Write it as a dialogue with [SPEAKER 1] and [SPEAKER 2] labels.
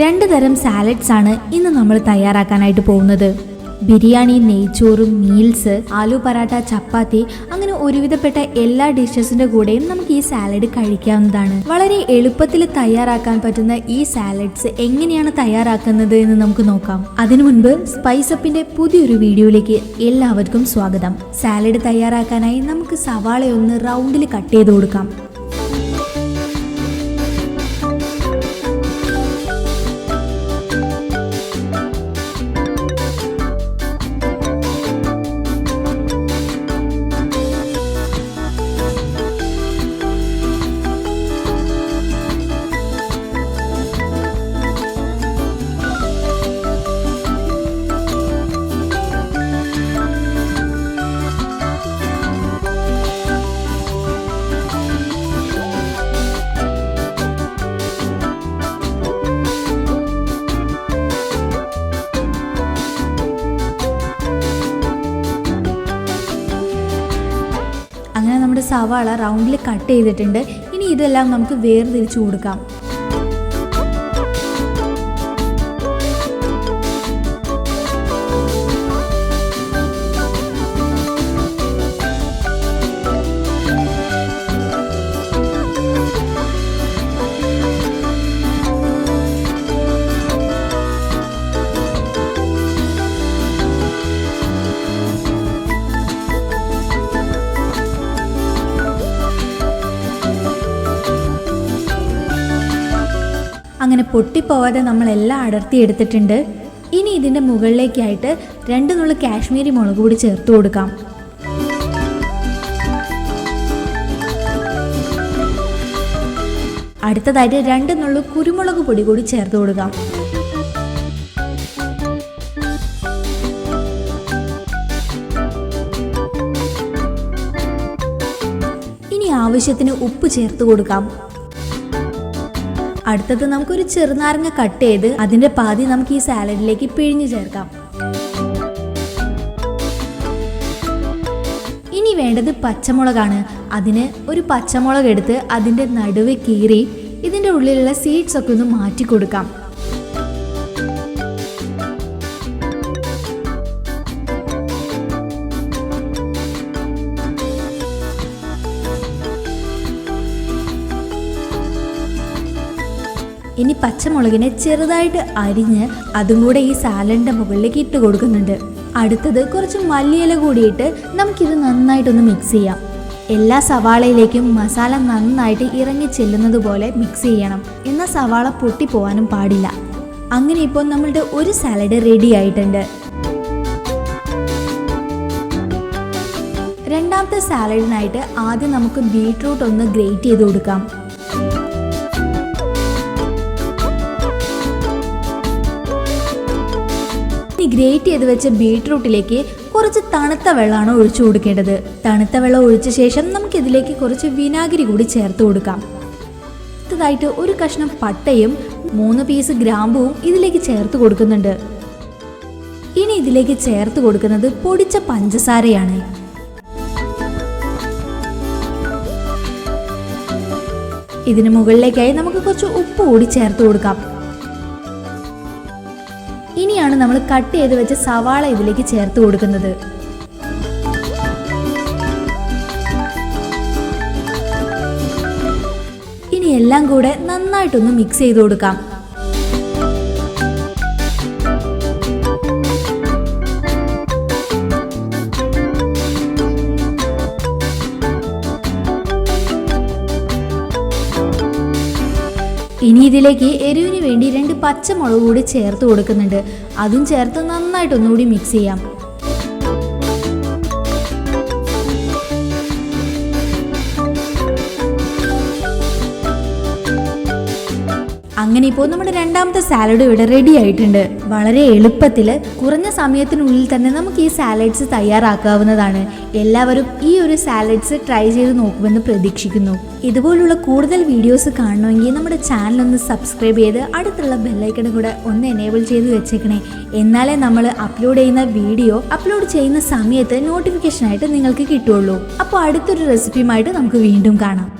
[SPEAKER 1] രണ്ട് തരം സാലഡ്സ് ആണ് ഇന്ന് നമ്മൾ തയ്യാറാക്കാനായിട്ട് പോകുന്നത്. ബിരിയാണി, നെയ്ച്ചോറും, മീൽസ്, ആലു പറാട്ട, ചപ്പാത്തി, അങ്ങനെ ഒരുവിധപ്പെട്ട എല്ലാ ഡിഷസിന്റെ കൂടെയും നമുക്ക് ഈ സാലഡ് കഴിക്കാവുന്നതാണ്. വളരെ എളുപ്പത്തിൽ തയ്യാറാക്കാൻ പറ്റുന്ന ഈ സാലഡ്സ് എങ്ങനെയാണ് തയ്യാറാക്കുന്നത് എന്ന് നമുക്ക് നോക്കാം. അതിനു മുൻപ് സ്പൈസപ്പിന്റെ പുതിയൊരു വീഡിയോയിലേക്ക് എല്ലാവർക്കും സ്വാഗതം. സാലഡ് തയ്യാറാക്കാനായി നമുക്ക് സവാളയൊന്ന് റൗണ്ടിൽ കട്ട് ചെയ്ത് കൊടുക്കാം. അങ്ങനെ നമ്മുടെ സവാള റൗണ്ടിൽ കട്ട് ചെയ്തിട്ടുണ്ട്. ഇനി ഇതെല്ലാം നമുക്ക് വേർതിരിച്ചു കൊടുക്കാം. അങ്ങനെ പൊട്ടിപ്പോവാതെ നമ്മളെല്ലാം അടർത്തിയെടുത്തിട്ടുണ്ട്. ഇനി ഇതിൻ്റെ മുകളിലേക്കായിട്ട് 2 നുള്ളു കാശ്മീരി മുളക് പൊടി ചേർത്ത് കൊടുക്കാം. അടുത്തതായിട്ട് 2 നുള്ളു കുരുമുളക് പൊടി കൂടി ചേർത്ത് കൊടുക്കാം. ഇനി ആവശ്യത്തിന് ഉപ്പ് ചേർത്ത് കൊടുക്കാം. അടുത്തത് നമുക്കൊരു ചെറുനാരങ്ങ കട്ട് ചെയ്ത് അതിൻ്റെ പാതി നമുക്ക് ഈ സാലഡിലേക്ക് പിഴിഞ്ഞു ചേർക്കാം. ഇനി വേണ്ടത് പച്ചമുളകാണ്. അതിന് ഒരു പച്ചമുളക് എടുത്ത് അതിൻ്റെ നടുവ് കീറി ഇതിൻ്റെ ഉള്ളിലുള്ള സീഡ്സ് ഒക്കെ ഒന്ന് മാറ്റി കൊടുക്കാം. ഇനി പച്ചമുളകിനെ ചെറുതായിട്ട് അരിഞ്ഞ് അതും കൂടെ ഈ സാലഡിൻ്റെ മുകളിലേക്ക് ഇട്ട് കൊടുക്കുന്നുണ്ട്. അടുത്തത് കുറച്ച് മല്ലിയില കൂടിയിട്ട് നമുക്കിത് നന്നായിട്ടൊന്ന് മിക്സ് ചെയ്യാം. എല്ലാ സവാളയിലേക്കും മസാല നന്നായിട്ട് ഇറങ്ങി ചെല്ലുന്നത് പോലെ മിക്സ് ചെയ്യണം. എന്നാൽ സവാള പൊട്ടിപ്പോവാനും പാടില്ല. അങ്ങനെ ഇപ്പോൾ നമ്മളുടെ ഒരു സാലഡ് റെഡി ആയിട്ടുണ്ട്. രണ്ടാമത്തെ സാലഡിനായിട്ട് ആദ്യം നമുക്ക് ബീട്രൂട്ട് ഒന്ന് ഗ്രേറ്റ് ചെയ്ത് കൊടുക്കാം. ഗ്രേറ്റ് ചെയ്ത് വെച്ച ബീട്രൂട്ടിലേക്ക് കുറച്ച് തണുത്ത വെള്ളമാണ് ഒഴിച്ചു കൊടുക്കേണ്ടത്. തണുത്ത വെള്ളം ഒഴിച്ച ശേഷം നമുക്കിതിലേക്ക് കുറച്ച് വിനാഗിരി കൂടി ചേർത്ത് കൊടുക്കാം. അടുത്തതായിട്ട് ഒരു കഷ്ണം പട്ടയും 3 പീസ് ഗ്രാമ്പുവും ഇതിലേക്ക് ചേർത്ത് കൊടുക്കുന്നുണ്ട്. ഇനി ഇതിലേക്ക് ചേർത്ത് കൊടുക്കുന്നത് പൊടിച്ച പഞ്ചസാരയാണ്. ഇതിന് മുകളിലേക്കായി നമുക്ക് കുറച്ച് ഉപ്പ് കൂടി ചേർത്ത് കൊടുക്കാം. ഇനിയാണ് നമ്മൾ കട്ട് ചെയ്ത് വെച്ച സവാള ഇതിലേക്ക് ചേർത്ത് കൊടുക്കുന്നത്. ഇനി എല്ലാം കൂടെ നന്നായിട്ടൊന്ന് മിക്സ് ചെയ്ത് കൊടുക്കാം. ഇനി ഇതിലേക്ക് എരിവിന് വേണ്ടി 2 പച്ചമുളക് കൂടി ചേർത്ത് കൊടുക്കുന്നുണ്ട്. അതും ചേർത്ത് നന്നായിട്ടൊന്നുകൂടി മിക്സ് ചെയ്യാം. അങ്ങനെ ഇപ്പോൾ നമ്മുടെ രണ്ടാമത്തെ സാലഡ് ഇവിടെ റെഡി ആയിട്ടുണ്ട്. വളരെ എളുപ്പത്തിൽ കുറഞ്ഞ സമയത്തിനുള്ളിൽ തന്നെ നമുക്ക് ഈ സാലഡ്സ് തയ്യാറാക്കാവുന്നതാണ്. എല്ലാവരും ഈ ഒരു സാലഡ്സ് ട്രൈ ചെയ്ത് നോക്കുമെന്ന് പ്രതീക്ഷിക്കുന്നു. ഇതുപോലുള്ള കൂടുതൽ വീഡിയോസ് കാണണമെങ്കിൽ നമ്മുടെ ചാനൽ ഒന്ന് സബ്സ്ക്രൈബ് ചെയ്ത് അടുത്തുള്ള ബെല്ലൈക്കൺ കൂടെ ഒന്ന് എനേബിൾ ചെയ്ത് വെച്ചേക്കണേ. എന്നാലേ നമ്മൾ അപ്ലോഡ് ചെയ്യുന്ന വീഡിയോ അപ്ലോഡ് ചെയ്യുന്ന സമയത്ത് നോട്ടിഫിക്കേഷനായിട്ട് നിങ്ങൾക്ക് കിട്ടുള്ളൂ. അപ്പോൾ അടുത്തൊരു റെസിപ്പിയുമായിട്ട് നമുക്ക് വീണ്ടും കാണാം.